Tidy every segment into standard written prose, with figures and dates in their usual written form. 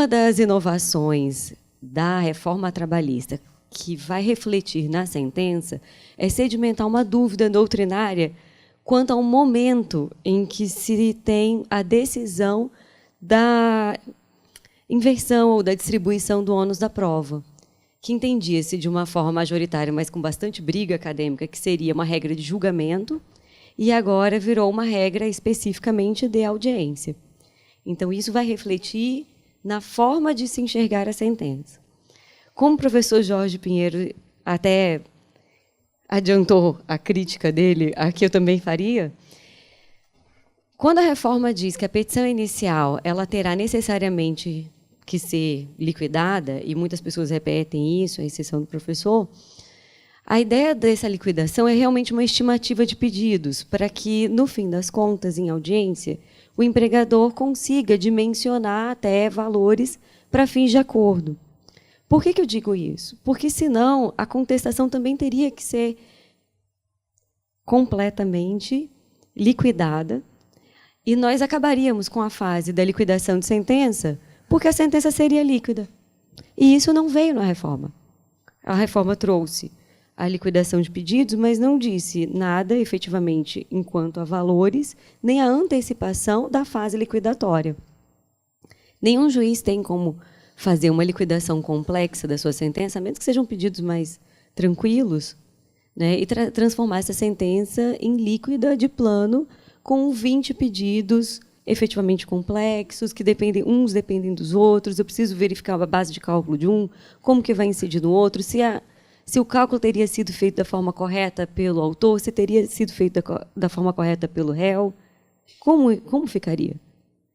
uma das inovações da reforma trabalhista que vai refletir na sentença é sedimentar uma dúvida doutrinária quanto ao momento em que se tem a decisão da inversão ou da distribuição do ônus da prova, que entendia-se de uma forma majoritária, mas com bastante briga acadêmica, que seria uma regra de julgamento, e agora virou uma regra especificamente de audiência. Então, isso vai refletir na forma de se enxergar a sentença. Como o professor Jorge Pinheiro até adiantou a crítica dele, a que eu também faria, quando a reforma diz que a petição inicial ela terá necessariamente que ser liquidada, e muitas pessoas repetem isso, à exceção do professor, a ideia dessa liquidação é realmente uma estimativa de pedidos, para que, no fim das contas, em audiência, o empregador consiga dimensionar até valores para fins de acordo. Por que eu digo isso? Porque, senão, a contestação também teria que ser completamente liquidada, e nós acabaríamos com a fase da liquidação de sentença, porque a sentença seria líquida. E isso não veio na reforma. A reforma trouxe a liquidação de pedidos, mas não disse nada, efetivamente, enquanto a valores, nem a antecipação da fase liquidatória. Nenhum juiz tem como fazer uma liquidação complexa da sua sentença, a menos que sejam pedidos mais tranquilos, né, e transformar essa sentença em líquida de plano com 20 pedidos efetivamente complexos, que uns dependem dos outros, eu preciso verificar a base de cálculo de um, como que vai incidir no outro, se o cálculo teria sido feito da forma correta pelo autor, se teria sido feito da forma correta pelo réu, como ficaria?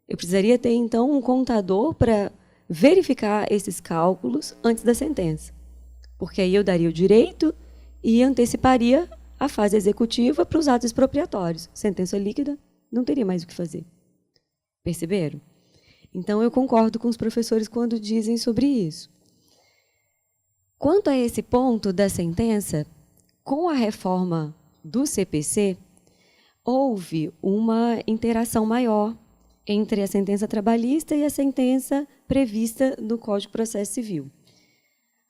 Eu precisaria ter, então, um contador para verificar esses cálculos antes da sentença, porque aí eu daria o direito e anteciparia a fase executiva para os atos expropriatórios. Sentença líquida, não teria mais o que fazer. Perceberam? Então, eu concordo com os professores quando dizem sobre isso. Quanto a esse ponto da sentença, com a reforma do CPC, houve uma interação maior entre a sentença trabalhista e a sentença prevista no Código de Processo Civil.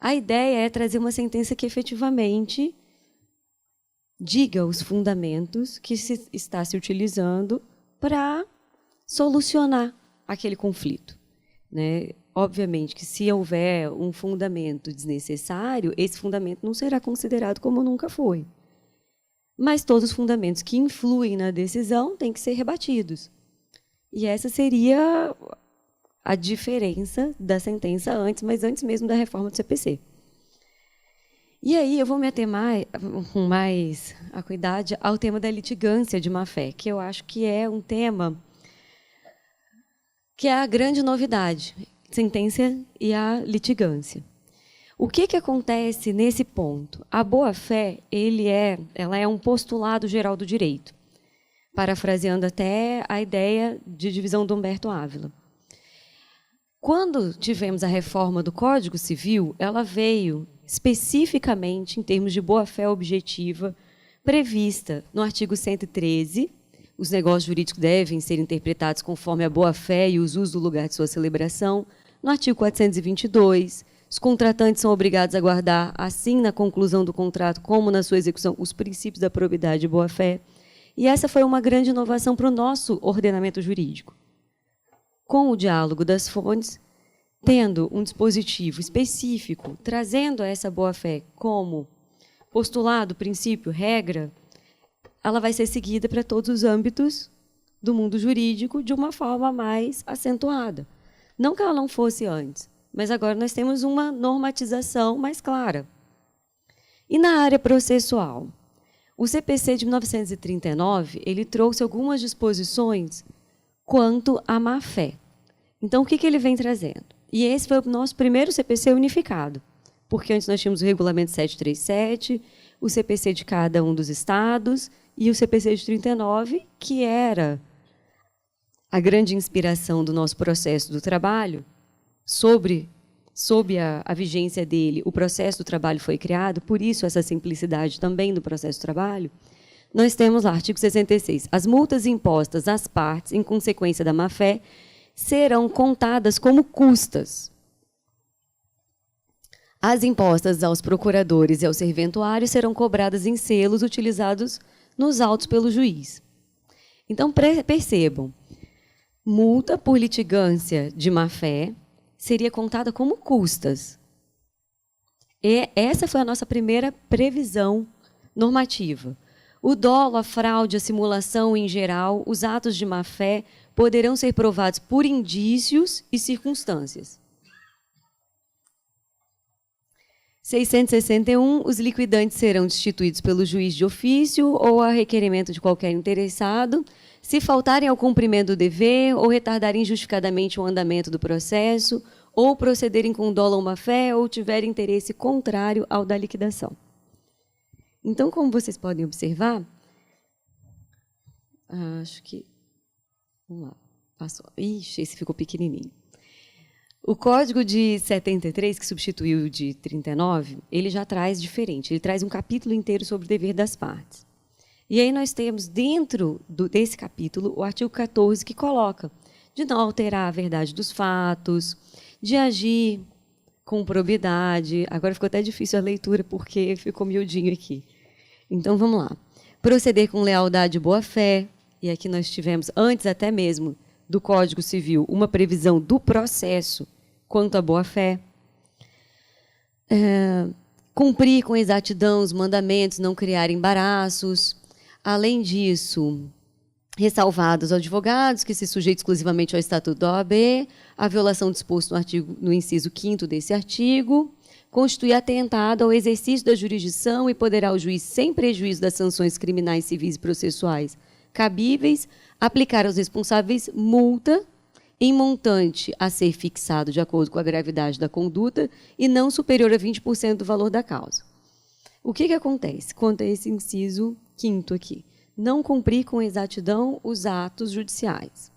A ideia é trazer uma sentença que efetivamente diga os fundamentos que se está se utilizando para solucionar aquele conflito, né? Obviamente que, se houver um fundamento desnecessário, esse fundamento não será considerado como nunca foi. Mas todos os fundamentos que influem na decisão têm que ser rebatidos. E essa seria a diferença da sentença mas antes mesmo da reforma do CPC. E aí eu vou me ater com mais acuidade ao tema da litigância de má-fé, que eu acho que é um tema que é a grande novidade, sentença e a litigância. O que acontece nesse ponto? A boa-fé ela é um postulado geral do direito, parafraseando até a ideia de divisão do Humberto Ávila. Quando tivemos a reforma do Código Civil, ela veio especificamente em termos de boa-fé objetiva, prevista no artigo 113, os negócios jurídicos devem ser interpretados conforme a boa-fé e os usos do lugar de sua celebração. No artigo 422, os contratantes são obrigados a guardar, assim na conclusão do contrato como na sua execução, os princípios da probidade e boa-fé. E essa foi uma grande inovação para o nosso ordenamento jurídico. Com o diálogo das fontes, tendo um dispositivo específico, trazendo essa boa-fé como postulado, princípio, regra, ela vai ser seguida para todos os âmbitos do mundo jurídico de uma forma mais acentuada. Não que ela não fosse antes, mas agora nós temos uma normatização mais clara. E na área processual? O CPC de 1939, ele trouxe algumas disposições quanto à má-fé. Então, o que ele vem trazendo? E esse foi o nosso primeiro CPC unificado, porque antes nós tínhamos o Regulamento 737, o CPC de cada um dos estados e o CPC de 39, que era a grande inspiração do nosso processo do trabalho. Sob a vigência dele, o processo do trabalho foi criado, por isso essa simplicidade também do processo do trabalho. Nós temos lá, artigo 66, as multas impostas às partes em consequência da má-fé serão contadas como custas. As impostas aos procuradores e aos serventuários serão cobradas em selos utilizados nos autos pelo juiz. Então, percebam, multa por litigância de má-fé seria contada como custas. E essa foi a nossa primeira previsão normativa. O dolo, a fraude, a simulação em geral, os atos de má-fé poderão ser provados por indícios e circunstâncias. 661, os liquidantes serão destituídos pelo juiz de ofício ou a requerimento de qualquer interessado, se faltarem ao cumprimento do dever ou retardarem injustificadamente o andamento do processo, ou procederem com dolo ou má-fé, ou tiverem interesse contrário ao da liquidação. Então, como vocês podem observar, acho que... Vamos lá, passou. Ixi, esse ficou pequenininho. O Código de 73, que substituiu o de 39, ele já traz diferente. Ele traz um capítulo inteiro sobre o dever das partes. E aí nós temos, dentro desse capítulo, o artigo 14, que coloca de não alterar a verdade dos fatos, de agir com probidade. Agora ficou até difícil a leitura, porque ficou miudinho aqui. Então, vamos lá. Proceder com lealdade e boa-fé. E aqui nós tivemos, antes até mesmo do Código Civil, uma previsão do processo quanto à boa-fé. Cumprir com exatidão os mandamentos, não criar embaraços. Além disso, ressalvados aos advogados que se sujeitam exclusivamente ao Estatuto da OAB, a violação disposto no inciso 5º desse artigo, constitui atentado ao exercício da jurisdição e poderá o juiz, sem prejuízo das sanções criminais, civis e processuais cabíveis, aplicar aos responsáveis multa em montante a ser fixado de acordo com a gravidade da conduta e não superior a 20% do valor da causa. O que acontece quanto a esse inciso 5º aqui? Não cumprir com exatidão os atos judiciais.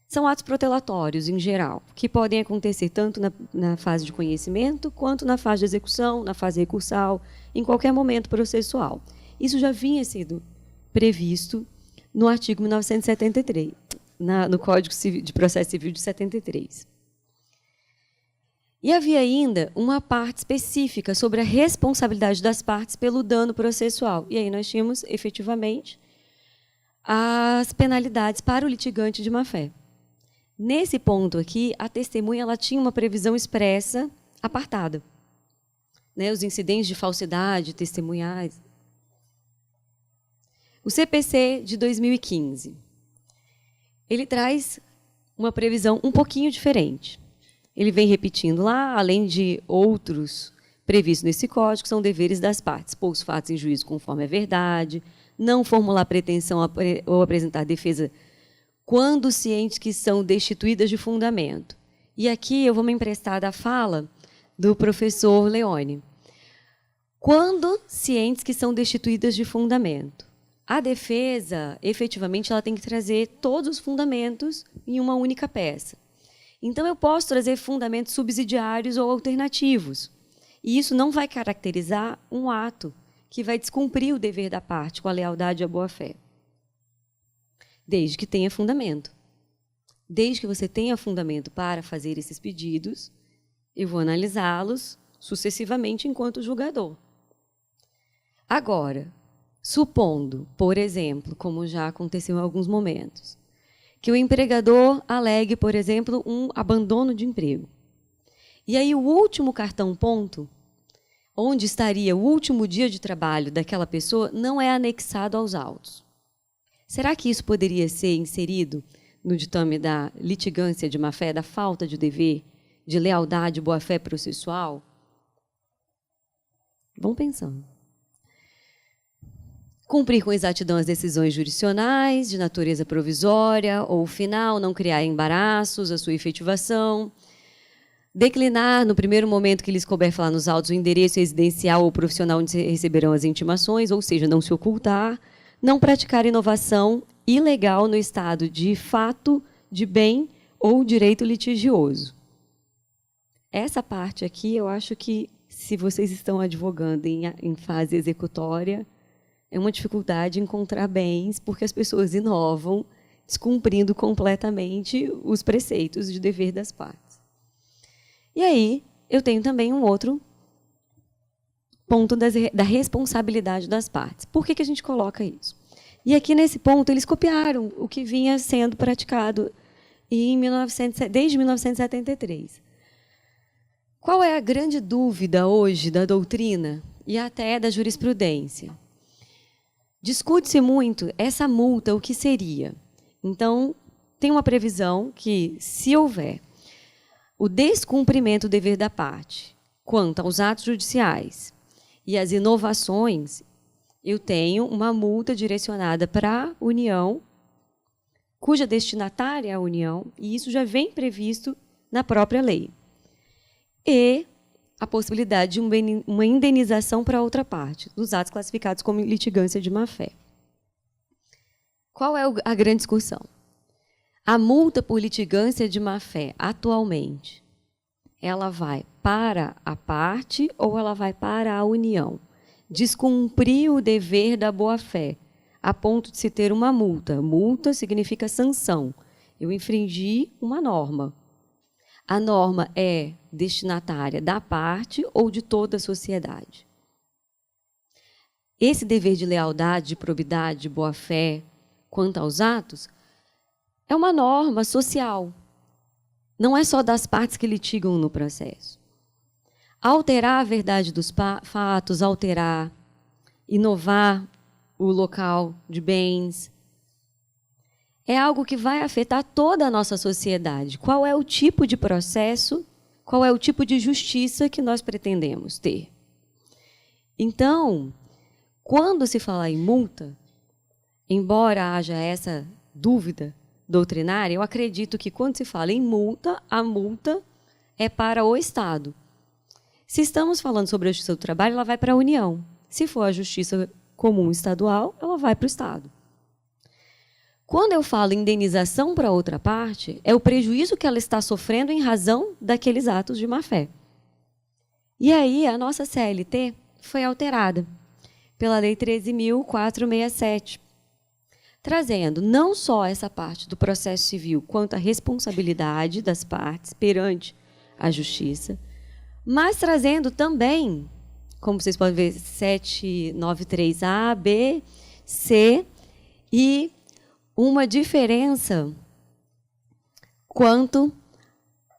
São atos protelatórios, em geral, que podem acontecer tanto na fase de conhecimento, quanto na fase de execução, na fase recursal, em qualquer momento processual. Isso já vinha sendo previsto no artigo 1973, no Código de Processo Civil de 73. E havia ainda uma parte específica sobre a responsabilidade das partes pelo dano processual. E aí nós tínhamos, efetivamente, as penalidades para o litigante de má-fé. Nesse ponto aqui, a testemunha ela tinha uma previsão expressa apartada. Né, os incidentes de falsidade testemunhais. O CPC de 2015, ele traz uma previsão um pouquinho diferente. Ele vem repetindo lá, além de outros previstos nesse código, são deveres das partes: pôr os fatos em juízo conforme a verdade, não formular pretensão ou apresentar defesa quando cientes que são destituídas de fundamento. E aqui eu vou me emprestar da fala do professor Leone. Quando cientes que são destituídas de fundamento. A defesa, efetivamente, ela tem que trazer todos os fundamentos em uma única peça. Então, eu posso trazer fundamentos subsidiários ou alternativos. E isso não vai caracterizar um ato que vai descumprir o dever da parte com a lealdade e a boa-fé. Desde que tenha fundamento. Desde que você tenha fundamento para fazer esses pedidos, eu vou analisá-los sucessivamente enquanto julgador. Agora, supondo, por exemplo, como já aconteceu em alguns momentos, que o empregador alegue, por exemplo, um abandono de emprego. E aí o último cartão ponto, onde estaria o último dia de trabalho daquela pessoa, não é anexado aos autos. Será que isso poderia ser inserido no ditame da litigância de má-fé, da falta de dever, de lealdade e boa-fé processual? Vão pensando. Cumprir com exatidão as decisões jurisdicionais, de natureza provisória ou final, não criar embaraços à sua efetivação. Declinar, no primeiro momento que lhes couber falar nos autos, o endereço residencial ou profissional onde se receberão as intimações, ou seja, não se ocultar. Não praticar inovação ilegal no estado de fato, de bem ou direito litigioso. Essa parte aqui, eu acho que, se vocês estão advogando em fase executória, é uma dificuldade encontrar bens, porque as pessoas inovam, descumprindo completamente os preceitos de dever das partes. E aí, eu tenho também um outro ponto da responsabilidade das partes. Por que a gente coloca isso? E aqui, nesse ponto, eles copiaram o que vinha sendo praticado desde 1973. Qual é a grande dúvida hoje da doutrina e até da jurisprudência? Discute-se muito essa multa, o que seria. Então, tem uma previsão que, se houver o descumprimento do dever da parte quanto aos atos judiciais e as inovações, eu tenho uma multa direcionada para a União, cuja destinatária é a União, e isso já vem previsto na própria lei. E a possibilidade de uma indenização para outra parte, dos atos classificados como litigância de má-fé. Qual é a grande discussão? A multa por litigância de má-fé, atualmente, ela vai para a parte ou ela vai para a União? Descumprir o dever da boa-fé, a ponto de se ter uma multa. Multa significa sanção. Eu infringi uma norma. A norma é destinatária da parte ou de toda a sociedade? Esse dever de lealdade, de probidade, de boa-fé, quanto aos atos, é uma norma social. Não é só das partes que litigam no processo. Alterar a verdade dos fatos, alterar, inovar o local de bens, é algo que vai afetar toda a nossa sociedade. Qual é o tipo de processo, qual é o tipo de justiça que nós pretendemos ter? Então, quando se falar em multa, embora haja essa dúvida doutrinária, eu acredito que quando se fala em multa, a multa é para o Estado. Se estamos falando sobre a Justiça do Trabalho, ela vai para a União. Se for a Justiça Comum Estadual, ela vai para o Estado. Quando eu falo indenização para outra parte, é o prejuízo que ela está sofrendo em razão daqueles atos de má-fé. E aí, a nossa CLT foi alterada pela Lei 13.467, trazendo não só essa parte do processo civil, quanto a responsabilidade das partes perante a justiça, mas trazendo também, como vocês podem ver, 793A, B, C, e uma diferença quanto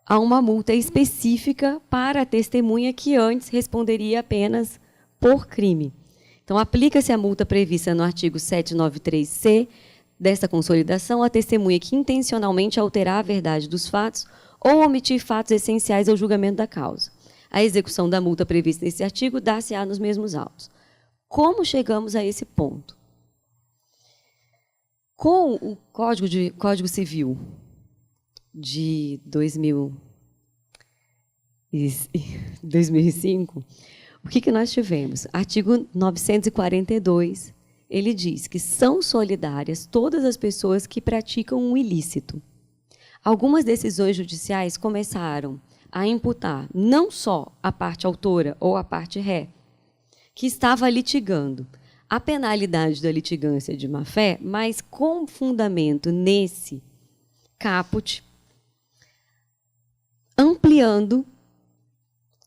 a uma multa específica para a testemunha que antes responderia apenas por crime. Então, aplica-se a multa prevista no artigo 793C desta consolidação à testemunha que intencionalmente alterar a verdade dos fatos ou omitir fatos essenciais ao julgamento da causa. A execução da multa prevista nesse artigo dá-se-á nos mesmos autos. Como chegamos a esse ponto? Com o Código Civil de 2005, o que nós tivemos? Artigo 942, ele diz que são solidárias todas as pessoas que praticam um ilícito. Algumas decisões judiciais começaram a imputar não só a parte autora ou a parte ré, que estava litigando a penalidade da litigância de má-fé, mas com fundamento nesse caput, ampliando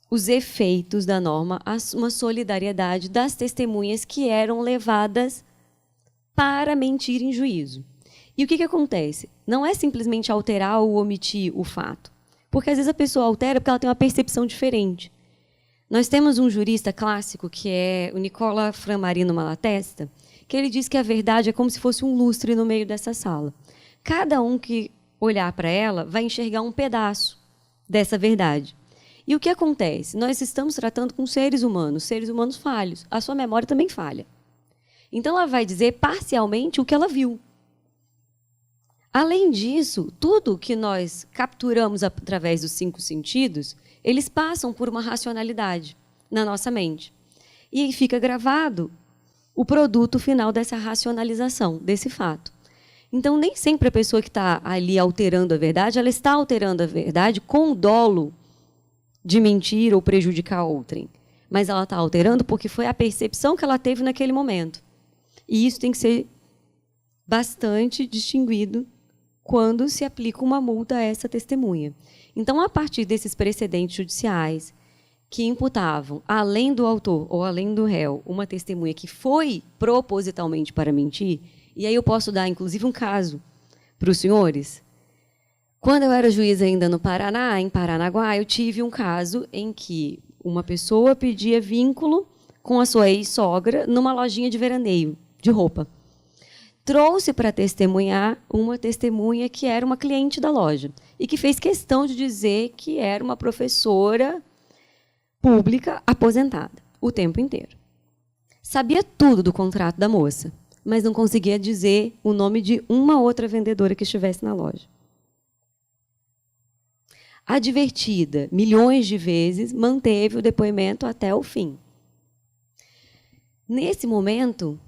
os efeitos da norma a uma solidariedade das testemunhas que eram levadas para mentir em juízo. E o que acontece? Não é simplesmente alterar ou omitir o fato, porque às vezes a pessoa altera porque ela tem uma percepção diferente. Nós temos um jurista clássico, que é o Nicola Framarino Malatesta, que ele diz que a verdade é como se fosse um lustre no meio dessa sala. Cada um que olhar para ela vai enxergar um pedaço dessa verdade. E o que acontece? Nós estamos tratando com seres humanos falhos. A sua memória também falha. Então, ela vai dizer parcialmente o que ela viu. Além disso, tudo que nós capturamos através dos 5 sentidos, eles passam por uma racionalidade na nossa mente. E fica gravado o produto final dessa racionalização, desse fato. Então, nem sempre a pessoa que está ali alterando a verdade, ela está alterando a verdade com o dolo de mentir ou prejudicar outrem. Mas ela está alterando porque foi a percepção que ela teve naquele momento. E isso tem que ser bastante distinguido quando se aplica uma multa a essa testemunha. Então, a partir desses precedentes judiciais que imputavam, além do autor ou além do réu, uma testemunha que foi propositalmente para mentir, e aí eu posso dar, inclusive, um caso para os senhores. Quando eu era juiz ainda no Paraná, em Paranaguá, eu tive um caso em que uma pessoa pedia vínculo com a sua ex-sogra numa lojinha de veraneio, de roupa. Trouxe para testemunhar uma testemunha que era uma cliente da loja e que fez questão de dizer que era uma professora pública aposentada o tempo inteiro. Sabia tudo do contrato da moça, mas não conseguia dizer o nome de uma outra vendedora que estivesse na loja. Advertida milhões de vezes, manteve o depoimento até o fim. Nesse momento,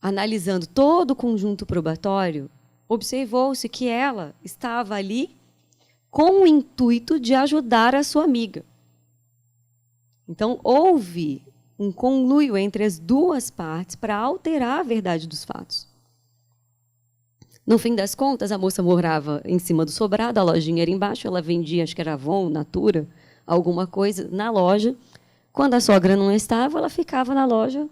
analisando todo o conjunto probatório, observou-se que ela estava ali com o intuito de ajudar a sua amiga. Então, houve um conluio entre as duas partes para alterar a verdade dos fatos. No fim das contas, a moça morava em cima do sobrado, a lojinha era embaixo, ela vendia, acho que era Avon, Natura, alguma coisa na loja. Quando a sogra não estava, ela ficava na loja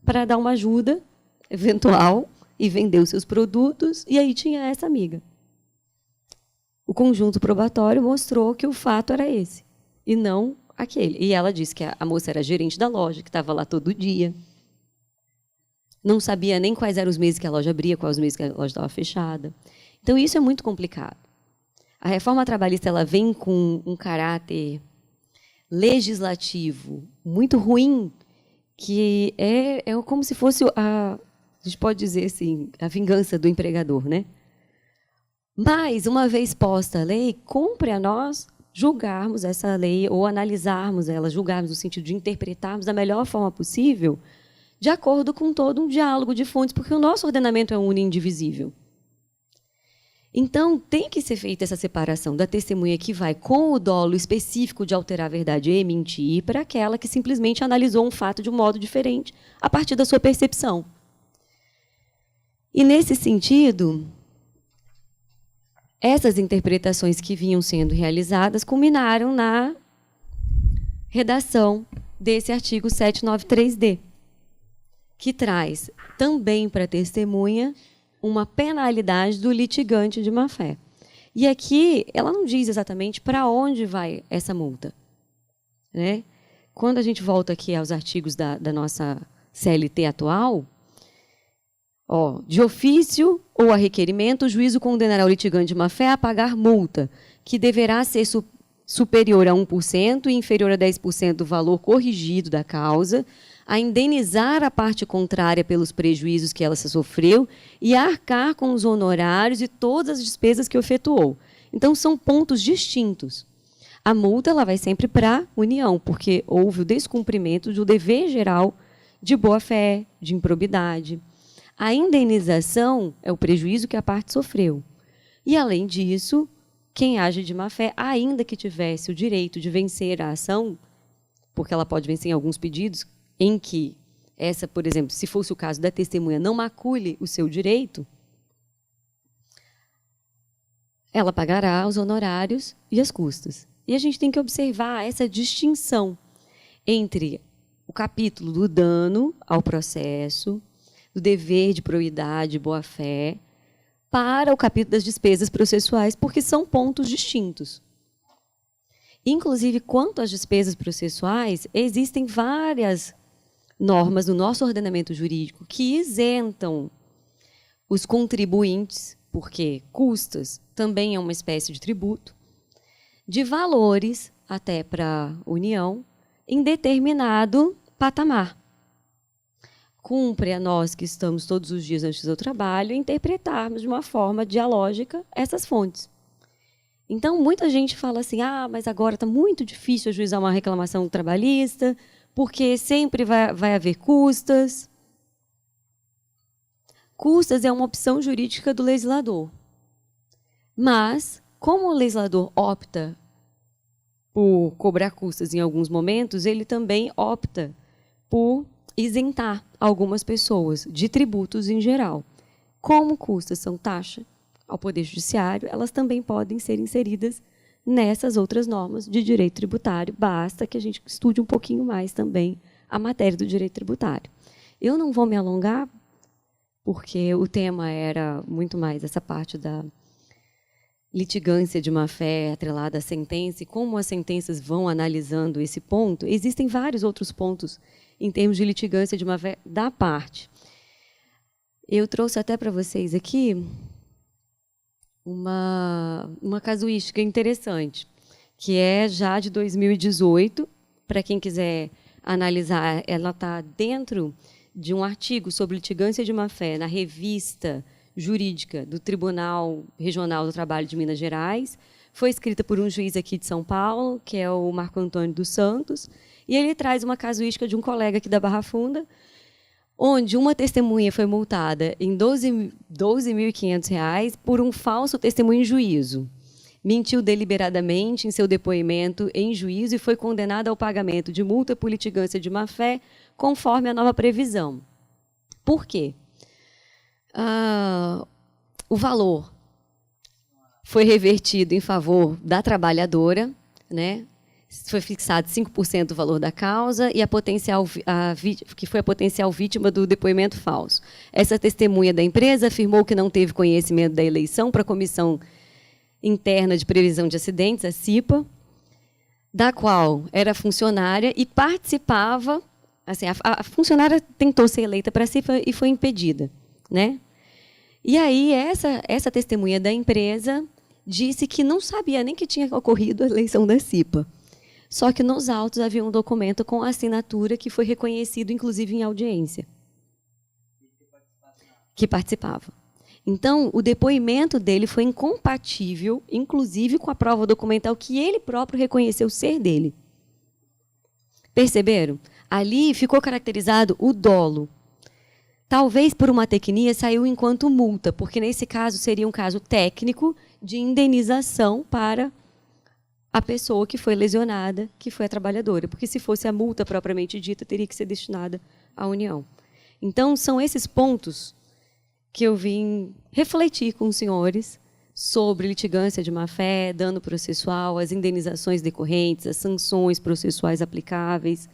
para dar uma ajuda eventual e vender os seus produtos, e aí tinha essa amiga. O conjunto probatório mostrou que o fato era esse, e não aquele. E ela disse que a moça era gerente da loja, que estava lá todo dia. Não sabia nem quais eram os meses que a loja abria, quais os meses que a loja estava fechada. Então, isso é muito complicado. A reforma trabalhista ela vem com um caráter legislativo muito ruim, que é como se fosse, a gente pode dizer assim, a vingança do empregador, né? Mas, uma vez posta a lei, cumpre a nós julgarmos essa lei ou analisarmos ela, julgarmos no sentido de interpretarmos da melhor forma possível, de acordo com todo um diálogo de fontes, porque o nosso ordenamento é único e indivisível. Então, tem que ser feita essa separação da testemunha que vai com o dolo específico de alterar a verdade e mentir para aquela que simplesmente analisou um fato de um modo diferente a partir da sua percepção. E, nesse sentido, essas interpretações que vinham sendo realizadas culminaram na redação desse artigo 793-D, que traz também para a testemunha uma penalidade do litigante de má-fé. E aqui ela não diz exatamente para onde vai essa multa, né? Quando a gente volta aqui aos artigos da nossa CLT atual, de ofício ou a requerimento, o juízo condenará o litigante de má-fé a pagar multa, que deverá ser superior a 1% e inferior a 10% do valor corrigido da causa, a indenizar a parte contrária pelos prejuízos que ela se sofreu e a arcar com os honorários e todas as despesas que efetuou. Então, são pontos distintos. A multa ela vai sempre para a União, porque houve o descumprimento do dever geral de boa-fé, de improbidade. A indenização é o prejuízo que a parte sofreu. E, além disso, quem age de má-fé, ainda que tivesse o direito de vencer a ação, porque ela pode vencer em alguns pedidos, em que essa, por exemplo, se fosse o caso da testemunha, não macule o seu direito, ela pagará os honorários e as custas. E a gente tem que observar essa distinção entre o capítulo do dano ao processo, do dever de probidade e boa-fé, para o capítulo das despesas processuais, porque são pontos distintos. Inclusive, quanto às despesas processuais, existem várias normas no nosso ordenamento jurídico que isentam os contribuintes, porque custas também é uma espécie de tributo, de valores, até para a União, em determinado patamar. Cumpre a nós, que estamos todos os dias antes do trabalho, interpretarmos de uma forma dialógica essas fontes. Então, muita gente fala assim, mas agora está muito difícil ajuizar uma reclamação trabalhista, porque sempre vai haver custas. Custas é uma opção jurídica do legislador. Mas, como o legislador opta por cobrar custas em alguns momentos, ele também opta por isentar algumas pessoas de tributos em geral. Como custas são taxa, ao Poder Judiciário, elas também podem ser inseridas nessas outras normas de direito tributário. Basta que a gente estude um pouquinho mais também a matéria do direito tributário. Eu não vou me alongar, porque o tema era muito mais essa parte da litigância de má-fé atrelada à sentença e como as sentenças vão analisando esse ponto. Existem vários outros pontos em termos de litigância de má-fé da parte. Eu trouxe até para vocês aqui uma casuística interessante, que é já de 2018. Para quem quiser analisar, ela está dentro de um artigo sobre litigância de má-fé na revista jurídica do Tribunal Regional do Trabalho de Minas Gerais. Foi escrita por um juiz aqui de São Paulo, que é o Marco Antônio dos Santos, e ele traz uma casuística de um colega aqui da Barra Funda, onde uma testemunha foi multada em R$ 12.500 por um falso testemunho em juízo. Mentiu deliberadamente em seu depoimento em juízo e foi condenada ao pagamento de multa por litigância de má-fé, conforme a nova previsão. Por quê? O valor foi revertido em favor da trabalhadora, né? Foi fixado 5% do valor da causa e que foi a potencial vítima do depoimento falso. Essa testemunha da empresa afirmou que não teve conhecimento da eleição para a Comissão Interna de Previsão de Acidentes, a CIPA, da qual era funcionária e participava. Assim, a funcionária tentou ser eleita para a CIPA e foi impedida, né? E aí essa testemunha da empresa disse que não sabia nem que tinha ocorrido a eleição da CIPA. Só que nos autos havia um documento com assinatura que foi reconhecido, inclusive, em audiência. Que participava. Então, o depoimento dele foi incompatível, inclusive, com a prova documental que ele próprio reconheceu ser dele. Perceberam? Ali ficou caracterizado o dolo. Talvez por uma tecnia saiu enquanto multa, porque nesse caso seria um caso técnico de indenização para a pessoa que foi lesionada, que foi a trabalhadora, porque se fosse a multa propriamente dita, teria que ser destinada à União. Então, são esses pontos que eu vim refletir com os senhores sobre litigância de má-fé, dano processual, as indenizações decorrentes, as sanções processuais aplicáveis,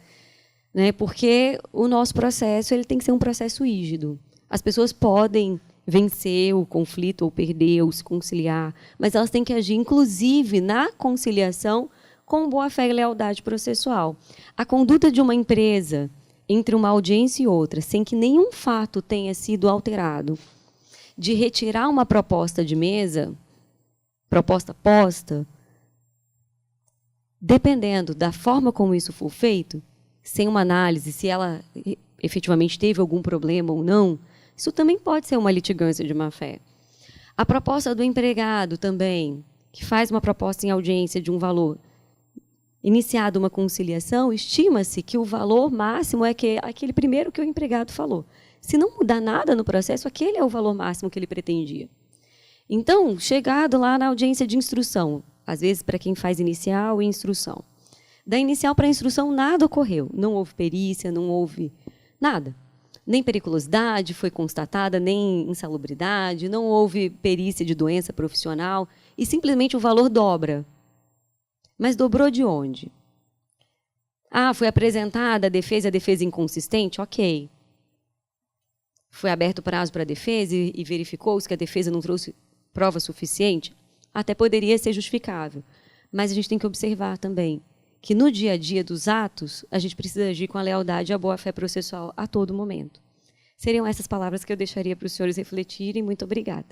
né? Porque o nosso processo ele tem que ser um processo rígido. As pessoas podem vencer o conflito, ou perder, ou se conciliar, mas elas têm que agir, inclusive, na conciliação com boa-fé e lealdade processual. A conduta de uma empresa entre uma audiência e outra, sem que nenhum fato tenha sido alterado, de retirar uma proposta de mesa, proposta posta, dependendo da forma como isso for feito, sem uma análise, se ela efetivamente teve algum problema ou não, isso também pode ser uma litigância de má-fé. A proposta do empregado também, que faz uma proposta em audiência de um valor, iniciada uma conciliação, estima-se que o valor máximo é aquele primeiro que o empregado falou. Se não mudar nada no processo, aquele é o valor máximo que ele pretendia. Então, chegado lá na audiência de instrução, às vezes para quem faz inicial e instrução, da inicial para a instrução nada ocorreu, não houve perícia, não houve nada. Nem periculosidade foi constatada, nem insalubridade, não houve perícia de doença profissional, e simplesmente o valor dobra. Mas dobrou de onde? Foi apresentada a defesa inconsistente? Ok. Foi aberto prazo para a defesa e verificou-se que a defesa não trouxe prova suficiente? Até poderia ser justificável. Mas a gente tem que observar também que no dia a dia dos atos, a gente precisa agir com a lealdade e a boa-fé processual a todo momento. Seriam essas palavras que eu deixaria para os senhores refletirem. Muito obrigada.